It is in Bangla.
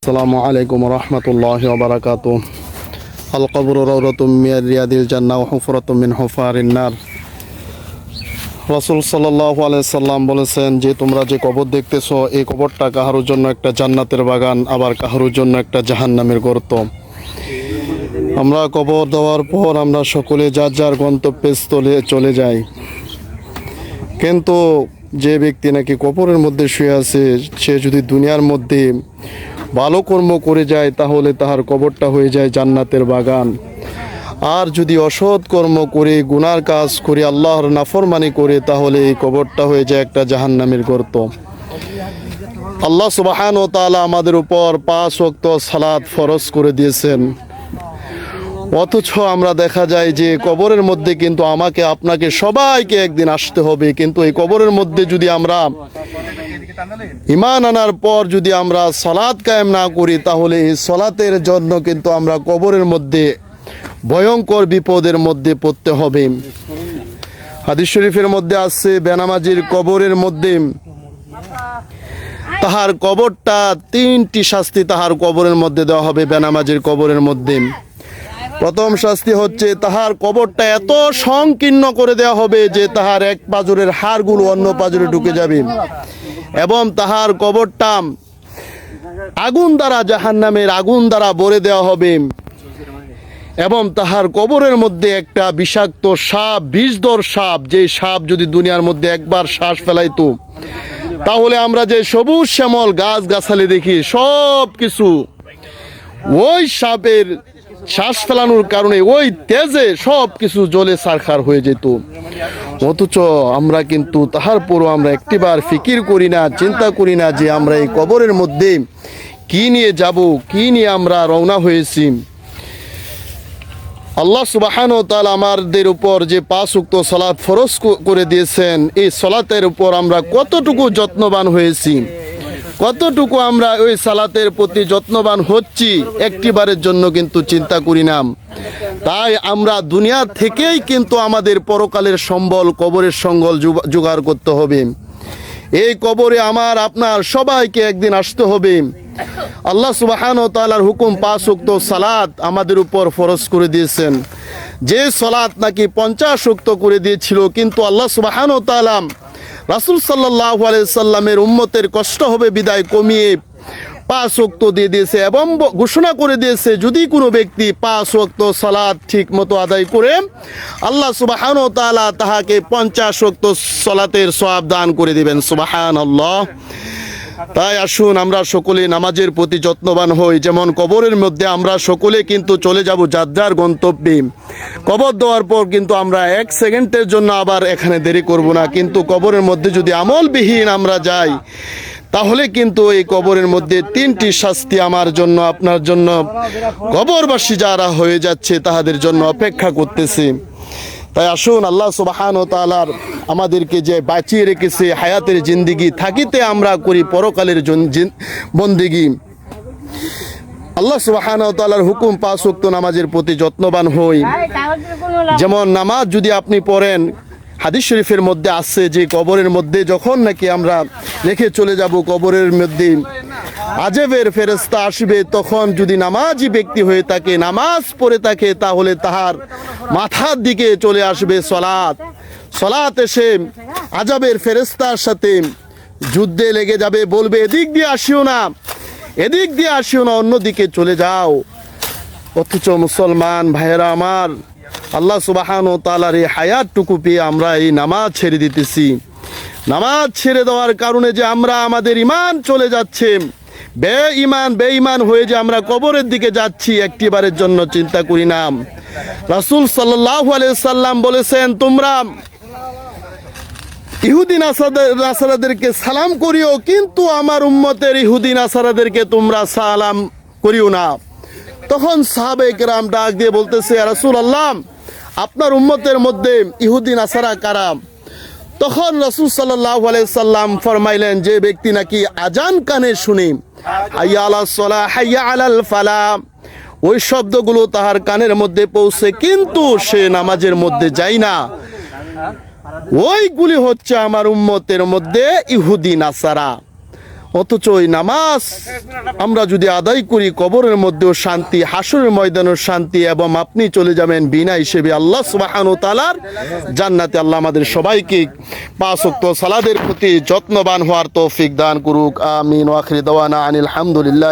আসসালামু আলাইকুম রহমতুল্লাহি ওয়া বারাকাতুহু। আল কবরু রাউদাতুম মিনার রিয়াদিল জান্নাহ ওয়া হুফরাতুম মিন হুফারিন নার। রাসূল সাল্লাল্লাহু আলাইহি সাল্লাম বলেছেন যে তোমরা যে কবর দেখতেছো এই কবরটা কাহারুর জন্য একটা জান্নাতের বাগান, আবার কাহারুর জন্য একটা জাহান্নামের গর্ত। আমরা কবর দেওয়ার পর আমরা সকলে যার যার গন্তব্যস্থলে চলে যাই, কিন্তু যে ব্যক্তি নাকি কবরের মধ্যে শুয়ে আছে সে যদি দুনিয়ার মধ্যে ভালো কর্ম করে যায় তাহলে তাহার কবরটা হয়ে যায় জান্নাতের বাগান। আর যদি অসৎ কর্ম করে গুনার কাজ করে আল্লাহর নাফরমানি করে তাহলে এই কবরটা হয়ে যায় একটা জাহান্নামের গর্ত। আল্লাহ সুবহানাহু ওয়া তাআলা আমাদের উপর 5 ওয়াক্ত সালাত ফরজ করে দিয়েছেন, অথচ আমরা দেখা যায় যে কবরের মধ্যে কিন্তু আমাকে আপনাকে সবাইকে একদিন আসতে হবে, কিন্তু এই কবরের মধ্যে যদি আমরা ঈমান আনার পর যদি আমরা সালাত কায়েম না করি তাহলে এই সালাতের জন্য কিন্তু আমরা কবরের মধ্যে ভয়ঙ্কর বিপদের মধ্যে পড়তে হবে। হাদিস শরীফের মধ্যে আছে বেনামাজির কবরের মধ্যে তাহার কবরটা 3টি শাস্তি তাহার কবরের মধ্যে দেওয়া হবে। বেনামাজির কবরের মধ্যে প্রথম শাস্তি হচ্ছে তাহার কবরটা এত সংকীর্ণ করে দেওয়া হবে যে তাহার এক পাজরের হাড়গুলো অন্য পাজরে ঢুকে যাবে, এবং তাহার কবরটা আগুন দ্বারা জাহান্নামের আগুন দ্বারা ভরে দেওয়া হবে, এবং তাহার কবরের মধ্যে একটা বিষাক্ত সাপ, বিষধর সাপ, যে সাপ যদি দুনিয়ার মধ্যে একবার শ্বাস ফেলাইতো তাহলে আমরা যে সবুজ শ্যামল গাছ গাছালি দেখি সব কিছু ওই সাপের শ্বাস ফেলানোর কারণে ওই তেজে সব কিছু জ্বলে ছারখার হয়ে যেত। অথচ আমরা কিন্তু তাহার পরও আমরা একটিবার ফিকির করি না, চিন্তা করি না যে আমরা এই কবরের মধ্যে কি নিয়ে যাব, কি নিয়ে আমরা রওনা হয়েছি। আল্লাহ সুবহানাহু ওয়া তাআলা আমাদের উপর যে 5 ওয়াক্ত সালাত ফরজ করে দিয়েছেন, এই সালাতের উপর আমরা কতটুকু যত্নবান হয়েছি, কতটুকু আমরা ওই সালাতের প্রতি যত্নবান হচ্ছি একটিবারের জন্য কিন্তু চিন্তা করি না। তাই আমরা দুনিয়া থেকেই কিন্তু আমাদের পরকালের সম্বল, কবরের সম্বল জোগাড় করতে হবে। এই কবরে আমার আপনার সবাইকে একদিন আসতে হবে। আল্লাহ সুবহানাহু ওয়া তাআলার হুকুম 5 ওয়াক্ত সালাত আমাদের উপর ফরজ করে দিয়েছেন। যে সালাত নাকি 50 ওয়াক্ত করে দিয়েছিল, কিন্তু আল্লাহ সুবহানাহু ওয়া তাআলা রাসূল সাল্লাল্লাহু আলাইহি সাল্লামের উম্মতের কষ্ট হবে বিদায় কমিয়ে 5 ওয়াক্ত দিয়ে দিয়েছে, এবং ঘোষণা করে দিয়েছে যদি কোনো ব্যক্তি 5 ওয়াক্ত সালাত ঠিক মতো আদায় করে আল্লাহ সুবহানাহু ওয়া তাআলা তাহাকে 50 ওয়াক্ত সালাতের সওয়াব দান করে দিবেন। সুবহানাল্লাহ। তাই আসুন আমরা সকলে নামাজের প্রতি যত্নবান হই। যেমন কবরের মধ্যে আমরা সকলে কিন্তু চলে যাব যার যার গন্তব্যে। কবর দেওয়ার পর কিন্তু আমরা 1 সেকেন্ডের জন্য আবার এখানে দেরি করব না, কিন্তু কবরের মধ্যে যদি আমলবিহীন আমরা যাই তাহলে কিন্তু এই কবরের মধ্যে 3টি শাস্তি আমার জন্য, আপনার জন্য, কবরবাসী যারা হয়ে যাচ্ছে তাদের জন্য অপেক্ষা করতেছে। তাই আসুন আল্লাহ সুবহানাহু ওয়া তাআলার আমাদেরকে যে বাঁচিয়ে রেখেছে হায়াতের জিন্দেগি থাকিতে আমরা করি পরকালের বন্দেগী। আল্লাহ সুবহানাহু ওয়া তাআলার হুকুম 5 ওয়াক্ত নামাজের প্রতি যত্নবান হই। যেমন নামাজ যদি আপনি পড়েন, হাদিস শরীফের মধ্যে আছে যে কবরের মধ্যে যখন নাকি আমরা রেখে চলে যাব কবরের মধ্যে আজেবের ফেরেশতা আসবে, তখন যদি নামাজি ব্যক্তি হয়ে থাকে, নামাজ পড়ে থাকে, তাহলে তাহার মাথার দিকে চলে আসবে সালাত। সালাত এসে আজবের ফেরেশতার সাথে যুদ্ধে লেগে যাবে, বলবে এদিক দিয়ে আসিও না, এদিক দিয়ে আসিও না, অন্যদিকে চলে যাও। অথচ মুসলমান ভাইয়েরা আমার, আল্লাহ সুবহানাহু ওয়া তাআলার এই হায়াতটুকু পেয়ে আমরা এই নামাজ ছেড়ে দিতেছি। নামাজ ছেড়ে দেওয়ার কারণে যে আমরা আমাদের ঈমান চলে যাচ্ছে, বেঈমান হয়ে যে আমরা কবরের দিকে যাচ্ছি একটিবারের জন্য চিন্তা করি না। রাসূল সাল্লাল্লাহু আলাইহি সাল্লাম বলেছেন, তোমরা ইহুদি নাসারাদেরকে সালাম করিও, কিন্তু আমার উম্মতের ইহুদি নাসারাদেরকে তোমরা সালাম করিও না। তখন সাহাবায়ে কেরাম ডাক দিয়ে বলতেছে, ইয়া রাসূলুল্লাহ, আপনার উম্মতের মধ্যে ইহুদি নাসারা কারা? তখন রাসূল সাল্লাল্লাহু আলাইহি সাল্লাম ফরমাইলেন, যে ব্যক্তি নাকি আজান কানে শুনে হাইয়া আলাস সালাহ, হাইয়া আলাল ফালাহ, ওই শব্দগুলো তাহার কানের মধ্যে পৌঁছে কিন্তু সে নামাজের মধ্যে যায় না, ওইগুলি হচ্ছে আমার উম্মতের মধ্যে ইহুদি নাসারা। অথচ ওই নামাজ আমরা যদি আদায় করি, কবরের মধ্যেও শান্তি, হাসরের ময়দানেও শান্তি, এবং আপনি চলে যাবেন বিনা হিসেবে আল্লাহ সুবহানাহু ওয়া তাআলার জান্নাতে। আল্লাহ আমাদের সবাইকে 5 ওয়াক্ত সালাতের প্রতি যত্নবান হওয়ার তৌফিক দান করুক। আমিন। ওয়া আখিরু দাওয়ানা আনিল হামদুলিল্লাহ।